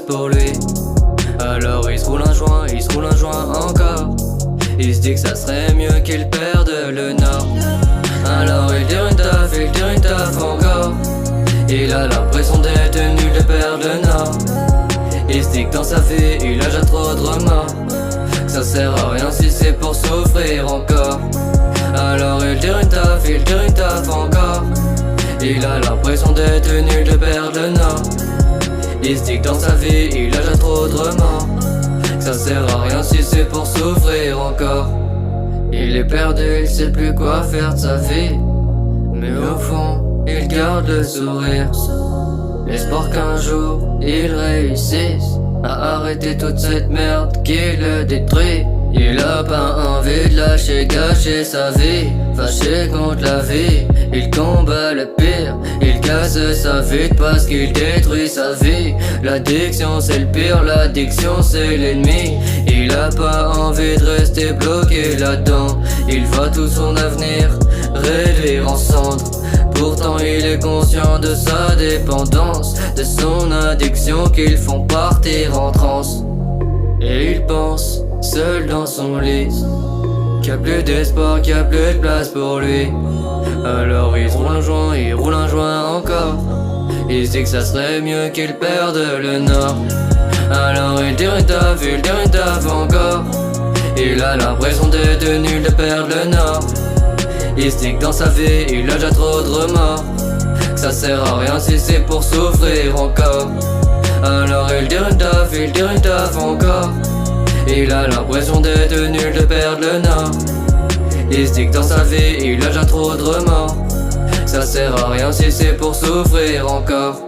place pour lui. Alors il se roule un joint, il se roule un joint encore. Il se dit que ça serait mieux qu'il perde le nord. Alors il tire une taf encore. Il a l'impression d'être nul, de perdre le nord. Il se dit que dans sa vie il a déjà trop de remords, que ça sert à rien si c'est pour souffrir encore. Alors il tire une taf encore. Il a l'impression d'être nul, de perdre le nord. Il se dit que dans sa vie il a déjà trop de remords, que ça sert à rien si c'est pour souffrir encore. Il est perdu, il sait plus quoi faire de sa vie, mais au fond il garde le sourire. L'espoir qu'un jour il réussisse à arrêter toute cette merde qui le détruit. Il a pas envie de lâcher, gâcher sa vie, fâché contre la vie. Il combat le pire, il casse sa vie parce qu'il détruit sa vie. L'addiction c'est le pire, l'addiction c'est l'ennemi. Il a pas envie de rester bloqué là-dedans. Il voit tout son avenir réduire en cendres. Pourtant il est conscient de sa dépendance, de son addiction qu'ils font partir en transe. Et il pense, seul dans son lit, qu'il y a plus d'espoir, qu'il y a plus de place pour lui. Alors il roule un joint encore. Il se dit que ça serait mieux qu'il perde le nord. Alors il tire une taf encore. Il a l'impression d'être nul, de perdre le nord. Il se dit que dans sa vie il a déjà trop de remords, que ça sert à rien si c'est pour souffrir encore. Alors il tire une taf encore. Il a l'impression d'être nul, de perdre le nord. Il se dit que dans sa vie il a déjà trop de remords, que ça sert à rien si c'est pour souffrir encore.